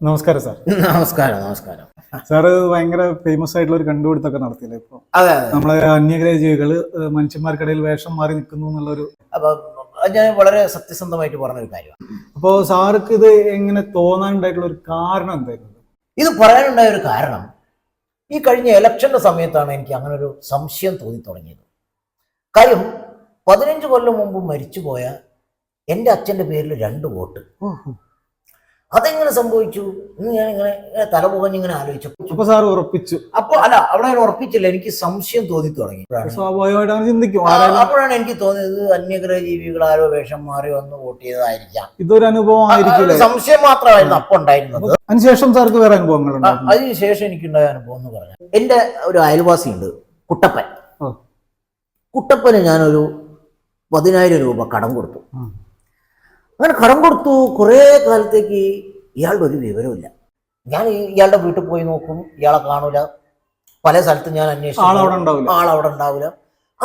നമസ്കാരം സാർ. നമസ്കാരം. നമസ്കാരം സാറ് ഭയങ്കര ഫേമസ് ആയിട്ടുള്ള ഒരു കണ്ടുപിടുത്തൊക്കെ നടത്തിയില്ലേ ഇപ്പൊ? അതെ, നമ്മളെ അന്യഗ്രഹ ജീവികള് മനുഷ്യന്മാർക്കിടയിൽ വേഷം മാറി നിൽക്കുന്നു എന്നുള്ളൊരു. അപ്പൊ ഞാൻ വളരെ സത്യസന്ധമായിട്ട് പറഞ്ഞൊരു കാര്യമാണ്. അപ്പോ സാർക്ക് ഇത് എങ്ങനെ തോന്നാനുണ്ടായിട്ടുള്ള ഒരു കാരണം എന്തായിരുന്നു? ഇത് പറയാനുണ്ടായ ഒരു കാരണം ഈ കഴിഞ്ഞ ഇലക്ഷന്റെ സമയത്താണ് എനിക്ക് അങ്ങനെ ഒരു സംശയം തോന്നി തുടങ്ങിയത്. കാര്യം 15 കൊല്ലം മുമ്പ് മരിച്ചുപോയ എൻ്റെ അച്ഛൻ്റെ പേരിൽ 2 വോട്ട്. അതെങ്ങനെ സംഭവിച്ചു എന്ന് ഞാൻ ഇങ്ങനെ തലപുകഞ്ഞിങ്ങനെ ആലോചിച്ചു. അപ്പൊ സാർ ഉറപ്പിച്ചു? അപ്പൊ അല്ല, അവിടെ ഞാൻ ഉറപ്പിച്ചില്ല, എനിക്ക് സംശയം തോന്നി തുടങ്ങി. സ്വാഭാവികമായിട്ട് ചിന്തിക്കും. അപ്പോഴാണ് എനിക്ക് തോന്നിയത് അന്യഗ്രഹ ജീവികൾ ആരോ വേഷം മാറി വന്ന് വോട്ട് ചെയ്തതായിരിക്കാം. ഇതൊരു അനുഭവം ആയിരിക്കില്ല, സംശയം മാത്രമായിരുന്നു അപ്പൊ ഉണ്ടായിരുന്നത്. അതിനുശേഷം സാർക്ക് വേറെ അനുഭവങ്ങൾ? അതിനുശേഷം എനിക്കുണ്ടായ അനുഭവം എന്ന് പറഞ്ഞാൽ, എൻ്റെ ഒരു അയൽവാസി ഉണ്ട്, കുട്ടപ്പൻ. കുട്ടപ്പന് ഞാനൊരു 10,000 രൂപ കടം കൊടുത്തു. അങ്ങനെ കടം കൊടുത്തു. കുറേ കാലത്തേക്ക് ഇയാളുടെ ഒരു വിവരമില്ല. ഞാൻ ഇയാളുടെ വീട്ടിൽ പോയി നോക്കും, ഇയാളെ കാണൂല. പല സ്ഥലത്തും ഞാൻ അന്വേഷിച്ചു, ആളവിടെ ഉണ്ടാവില്ല.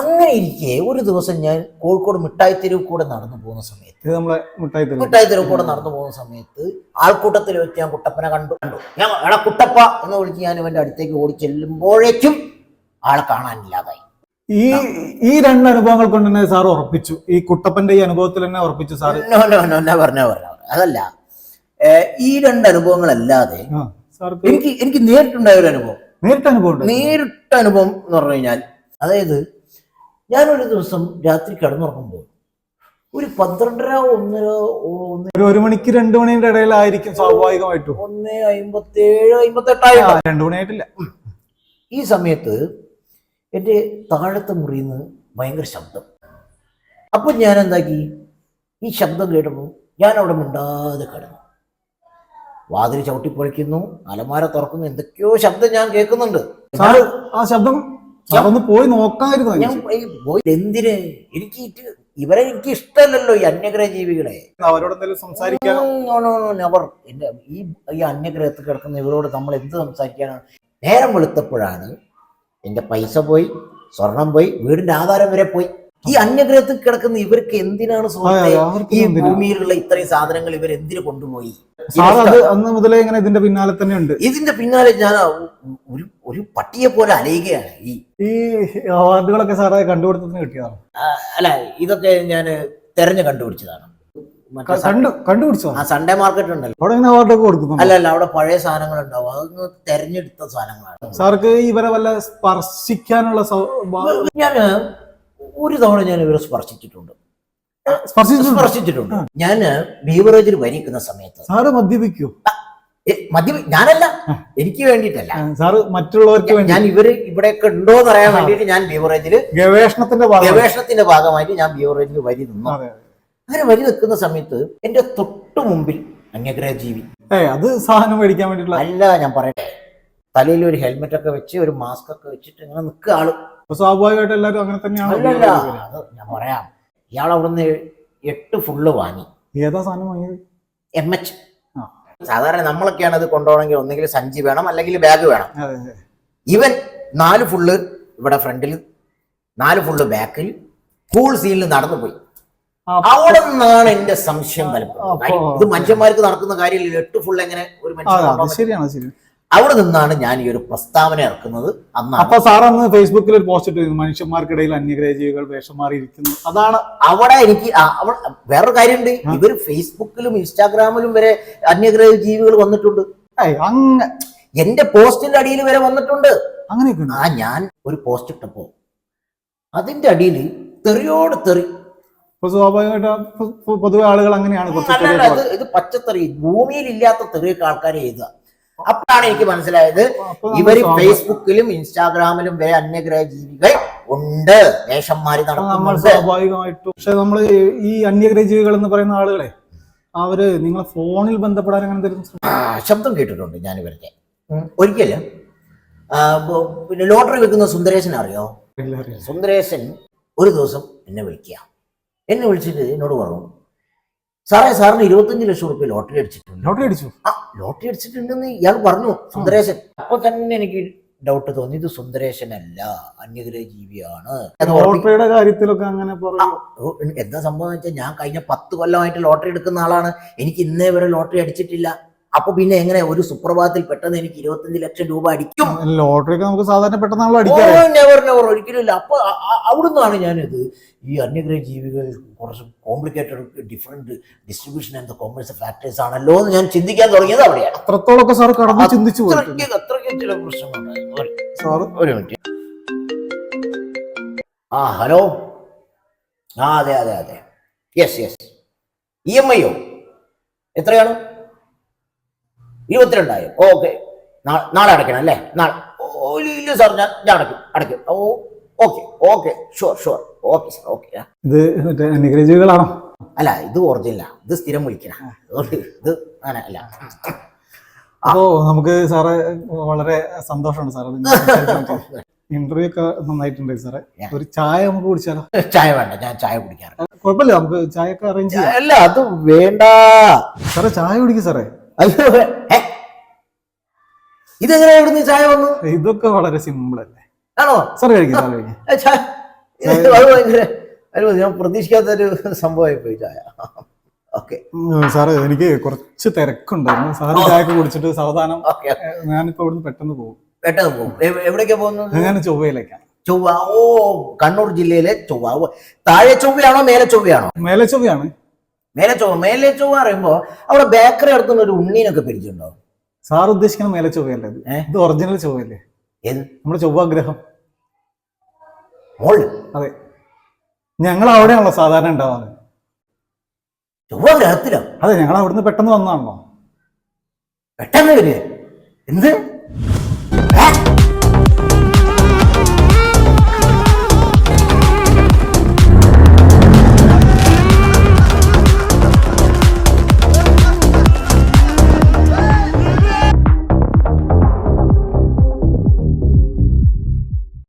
അങ്ങനെ ഇരിക്കെ ഒരു ദിവസം ഞാൻ കോഴിക്കോട് മിഠായിത്തെരുവ് കൂടെ നടന്നു പോകുന്ന സമയത്ത് മിഠായിത്തെരുവ് കൂടെ നടന്നു പോകുന്ന സമയത്ത് ആൾക്കൂട്ടത്തിൽ വെച്ച് ഞാൻ കുട്ടപ്പനെ കണ്ടു. ഞാൻ എടാ കുട്ടപ്പ എന്ന് വിളിച്ച് ഞാൻ ഇവന്റെ അടുത്തേക്ക് ഓടി ചെല്ലുമ്പോഴേക്കും ആളെ കാണാനില്ലാതായി. ഈ 2 അനുഭവങ്ങൾ കൊണ്ട് തന്നെ സാർ ഉറപ്പിച്ചു, ഈ കുട്ടപ്പന്റെ ഈ അനുഭവത്തിൽ തന്നെ ഉറപ്പിച്ചു സാർ? പറഞ്ഞ അതല്ല, ഈ 2 അനുഭവങ്ങളല്ലാതെ എനിക്ക് നേരിട്ടുണ്ടായ ഒരു അനുഭവം. നേരിട്ട അനുഭവം എന്ന് പറഞ്ഞു കഴിഞ്ഞാൽ, അതായത് ഞാനൊരു ദിവസം രാത്രി കിടന്നുറങ്ങുമ്പോൾ ഒരു 12:30 1 മണിക്ക് 2 മണിയുടെ ഇടയിലായിരിക്കും സ്വാഭാവികമായിട്ടും. 1:57 58 2 മണിയായിട്ടില്ല. ഈ സമയത്ത് എൻ്റെ താഴത്തെ മുറിയിൽ നിന്ന് ഭയങ്കര ശബ്ദം. അപ്പോൾ ഞാൻ എന്താക്കി, ഈ ശബ്ദം കേട്ടപ്പോൾ ഞാൻ അവിടെ മിണ്ടാതെ കിടന്നു. വാതിൽ ചവിട്ടിപ്പൊളിക്കുന്നു, അലമാര തുറക്കുന്നു, എന്തൊക്കെയോ ശബ്ദം ഞാൻ കേൾക്കുന്നുണ്ട്. ആ ശബ്ദം പോയി നോക്കാമായിരുന്നു. ഞാൻ പോയി എന്തിന്? ഇവരെ എനിക്ക് ഇഷ്ടമല്ലല്ലോ, ഈ അന്യഗ്രഹ ജീവികളെ. അവരോട് സംസാരിക്കാൻ നെവർ. എൻ്റെ ഈ അന്യഗ്രഹത്തിൽ കിടക്കുന്ന ഇവരോട് നമ്മൾ എന്ത് സംസാരിക്കാനാണ്? നേരം വെളുത്തപ്പോഴാണ് എൻ്റെ പൈസ പോയി, സ്വർണം പോയി, വീടിന്റെ ആധാരം വരെ പോയി. ഈ അന്യഗ്രഹത്തിൽ കിടക്കുന്ന ഇവർക്ക് എന്തിനാണ് ഈ ഭൂമിയിലുള്ള ഇത്രയും സാധനങ്ങൾ ഇവർ എന്തിനു കൊണ്ടുപോയി? അന്ന് മുതലേ ഇങ്ങനെ ഇതിന്റെ പിന്നാലെ തന്നെ ഉണ്ട്. ഇതിന്റെ പിന്നാലെ ഞാൻ ഒരു പട്ടിയെ പോലെ അലയുകയാണ്. ഈ അവാർഡുകളൊക്കെ സാറേ കണ്ടുപിടുത്തത്തിന് കിട്ടിയതാണ്? അല്ല, ഇതൊക്കെ ഞാൻ തെരഞ്ഞു കണ്ടുപിടിച്ചതാണ്. കണ്ടുപിടിച്ചോ? ആ സൺഡേ മാർക്കറ്റ് ഉണ്ടല്ലോ, അവിടെ അവാർഡൊക്കെ കൊടുക്കുന്നു? അല്ല, അവിടെ പഴയ സാധനങ്ങൾ ഉണ്ടാവും, അതൊന്ന് തെരഞ്ഞെടുത്ത സാധനങ്ങളാണ്. സാർക്ക് ഇവരെ വല്ല സ്പർശിക്കാനുള്ള? ഞാൻ ഒരു തവണ ഞാൻ ഇവരെ സ്പർശിച്ചിട്ടുണ്ട്. ഞാൻ ബീവറേജിൽ വരിക്കുന്ന സമയത്ത്. സാറ് മദ്യപിക്കൂ? ഞാനല്ല, എനിക്ക് വേണ്ടിയിട്ടല്ല, സാറ് മറ്റുള്ളവർക്ക് വേണ്ടി. ഞാൻ ഇവിടെയൊക്കെ ഉണ്ടോന്ന് അറിയാൻ വേണ്ടിയിട്ട് ഞാൻ ബീവറേജിൽ ഗവേഷണത്തിന്റെ ഭാഗമായിട്ട് ഞാൻ ബീവറേജിൽ വരി നിന്നു. അങ്ങനെ വരി നിൽക്കുന്ന സമയത്ത് എന്റെ തൊട്ടു മുമ്പിൽ അന്യഗ്രഹ ജീവി. അത് സാധനം മേടിക്കാൻ വേണ്ടിയിട്ടുള്ള അല്ല, ഞാൻ പറയട്ടെ, തലയിൽ ഒരു ഹെൽമെറ്റ് ഒക്കെ വെച്ച് ഒരു മാസ്ക് ഒക്കെ വെച്ചിട്ട് ഇങ്ങനെ നിൽക്കുക ആള്. സ്വാഭാവികമായിട്ട് എല്ലാവരും അങ്ങനെ തന്നെയാണ്. അല്ലല്ല, അത് ഞാൻ പറയാം. ഇയാൾ അവിടുന്ന് 8 ഫുള്ള് വാങ്ങി. ഏതാ സാധനം വാങ്ങിയത്? MH. സാധാരണ നമ്മളൊക്കെയാണ് അത് കൊണ്ടുപോകണമെങ്കിൽ ഒന്നെങ്കിൽ സഞ്ചി വേണം, അല്ലെങ്കിൽ ബാഗ് വേണം. ഇവൻ 4 ഫുള്ള് ഇവിടെ ഫ്രണ്ടിൽ, 4 ഫുള്ള് ബാക്കിൽ, ഫുൾ സീനിൽ നടന്നു പോയി. അവിടെ നിന്നാണ് എന്റെ സംശയം പലപ്പോഴും. ഇത് മനുഷ്യന്മാർക്ക് നടക്കുന്ന കാര്യമില്ല, 8 ഫുൾ എങ്ങനെ ഒരു മനുഷ്യൻ? അവിടെ നിന്നാണ് ഞാൻ ഈ ഒരു പ്രസ്താവന ഇറക്കുന്നത്. അപ്പൊ സാർ അന്ന് ഫേസ്ബുക്കിൽ ഒരു പോസ്റ്റ് ഇട്ടിരുന്നു, മനുഷ്യന്മാർക്കിടയിൽ അന്യഗ്രഹ ജീവികൾ വേഷം മാറിയിരിക്കുന്നു. അതാണ് അവിടെ എനിക്ക് വേറൊരു കാര്യമുണ്ട്. ഇവർ ഫേസ്ബുക്കിലും ഇൻസ്റ്റാഗ്രാമിലും വരെ അന്യഗ്രഹ ജീവികൾ വന്നിട്ടുണ്ട്. എന്റെ പോസ്റ്റിന്റെ അടിയിൽ വരെ വന്നിട്ടുണ്ട്. അങ്ങനെയൊക്കെ ഞാൻ ഒരു പോസ്റ്റ് ഇട്ടപ്പോ അതിന്റെ അടിയിൽ തെറിയോട് തെറി. സ്വാഭാവികമായിട്ട് പൊതുവെ ആളുകൾ അങ്ങനെയാണ്. ഇത് പച്ചത്തെറി, ഭൂമിയിൽ ഇല്ലാത്ത തെറിയൊക്കെ ആൾക്കാരെ എഴുതുക. അപ്പോഴാണ് എനിക്ക് മനസ്സിലായത് ഇവര് ഫേസ്ബുക്കിലും ഇൻസ്റ്റാഗ്രാമിലും വരെ അന്യഗ്രഹ ജീവികൾ ഉണ്ട്, വേഷം മാറി നടക്കുന്നുണ്ട്. സ്വാഭാവികമായിട്ടും. പക്ഷെ നമ്മള് ഈ അന്യഗ്രഹ ജീവികൾ എന്ന് പറയുന്ന ആളുകളെ അവര് നിങ്ങളെ ഫോണിൽ ബന്ധപ്പെടാൻ അങ്ങനെ ശബ്ദം കേട്ടിട്ടുണ്ട് ഞാൻ ഇവരുടെ. ഒരിക്കലും പിന്നെ ലോട്ടറി വെക്കുന്ന സുന്ദരേശൻ അറിയോ? സുന്ദരേശൻ ഒരു ദിവസം എന്നെ വിളിച്ചിട്ട് എന്നോട് പറഞ്ഞു, സാറിന് 25 ലക്ഷം റുപ്യ ലോട്ടറി അടിച്ചിട്ടുണ്ട്. ലോട്ടറി അടിച്ചിട്ടുണ്ടെന്ന് ഇയാൾ പറഞ്ഞു, സുന്ദരേശൻ. അപ്പൊ തന്നെ എനിക്ക് ഡൗട്ട് തോന്നി, ഇത് സുന്ദരേശൻ അല്ല, അന്യഗ്രഹ ജീവിയാണ്. ലോട്ടറിയുടെ കാര്യത്തിലൊക്കെ അങ്ങനെ എന്താ സംഭവം എന്ന് വെച്ചാൽ, ഞാൻ കഴിഞ്ഞ 10 കൊല്ലമായിട്ട് ലോട്ടറി എടുക്കുന്ന ആളാണ്. എനിക്ക് ഇന്നേ വരെ ലോട്ടറി അടിച്ചിട്ടില്ല. അപ്പൊ പിന്നെ എങ്ങനെ ഒരു സുപ്രഭാതത്തിൽ പെട്ടെന്ന് എനിക്ക് 25 ലക്ഷം രൂപ അടിക്കും? ലോട്ടറി ഒക്കെ നമുക്ക് സാധാരണ പെട്ടെന്നാണല്ലോ അടിക്കാറ്. നെവർ നെവർ, ഒരിക്കലും ഇല്ല. അപ്പൊ അവിടുന്നാണ് ഞാനിത് ഈ അന്യഗ്രഹ ജീവികൾ കുറച്ച് complicated different distribution and commerce factors ആണല്ലോ എന്ന് ഞാൻ ചിന്തിക്കാൻ തുടങ്ങിയത് അവിടെയാണ്. അത്രത്തോളൊക്കെ സാർ കടന്ന് ചിന്തിച്ചു പോയി. അത്രയ്ക്ക് ചില പ്രശ്നങ്ങളുണ്ട്. സാർ ഒരു മിനിറ്റ്. ആ ഹലോ, ആ അതെ അതെ അതെ, യെസ് യെസ്. EMI എത്രയാണ്? 22,000. ഓക്കെ, നാളെ അടയ്ക്കണം അല്ലേ? നാളെ ഇല്ല സാർ, ഞാൻ അടയ്ക്കും. Oh okay okay, sure sure, okay sir, okay. ഇത് മറ്റേ അന്യഗ്രഹികളാണോ? അല്ല, ഇത് ഒറിജിനലാ, ഇത് സ്ഥിരം വിളിക്കണം. ഇത് അങ്ങനെ അല്ല. അപ്പോ നമുക്ക് സാറ് വളരെ സന്തോഷമുണ്ട് സാർ. ഇന്റർവ്യൂ ഒക്കെ നന്നായിട്ടുണ്ട് സാറേ. ഒരു ചായ നമുക്ക് കുടിച്ചാലോ? ചായ വേണ്ട, ഞാൻ ചായ കുടിക്കാറ്. കുഴപ്പമില്ല, നമുക്ക് ചായ ഒക്കെ അറേഞ്ച് ചെയ്യാം. അല്ല, അത് വേണ്ട സാറേ. ചായ കുടിക്കും സാറേ. അയ്യോ, ഇതെങ്ങനെ ഇവിടുന്ന് ചായ വന്നു? ഇതൊക്കെ വളരെ സിമ്പിൾ അല്ലേ? ആണോ? സാർ കഴിക്കും, സാർ കഴിക്കും. ഞാൻ പ്രതീക്ഷിക്കാത്തൊരു സംഭവമായി പോയി ചായ. ഓക്കെ സാറ്, എനിക്ക് കുറച്ച് തിരക്കുണ്ടായിരുന്നു. സാറ് ചായ ഒക്കെ കുടിച്ചിട്ട് സാവധാനം ഞാനിപ്പോ ഇവിടുന്ന് പെട്ടെന്ന് പോകും. പെട്ടെന്ന് പോകും. എവിടേക്കാ പോകുന്നത്? ഞാൻ ചൊവ്വയിലേക്കാണ്. ചൊവ്വ? ഓ, കണ്ണൂർ ജില്ലയിലെ ചൊവ്വ. താഴെ ചൊവ്വയാണോ മേലെ ചൊവ്വയാണോ? മേലെ ചൊവ്വയാണ്. മേലെ ചൊവ്വ. മേലെ ചൊവ്വ പറയുമ്പോ അവിടെ ബേക്കറി അടുത്തുള്ള ഒരു ഉണ്ണീനൊക്കെ പിരിച്ചിട്ടുണ്ടോ? സാർ ഉദ്ദേശിക്കുന്ന മേലെ ചൊവ്വയല്ലേ? ഇത് ഒറിജിനൽ ചൊവ്വയല്ലേ? ഏത്? നമ്മുടെ ചൊവ്വാഗ്രഹം. മോള്? അതെ, ഞങ്ങൾ അവിടെയാണല്ലോ സാധാരണ ഉണ്ടാവാറ്. ചൊവ്വ ഗ്രഹത്തിലോ? അതെ, ഞങ്ങൾ അവിടുന്ന് പെട്ടെന്ന് വന്നതാണല്ലോ. പെട്ടെന്ന് വരിക? എന്ത്?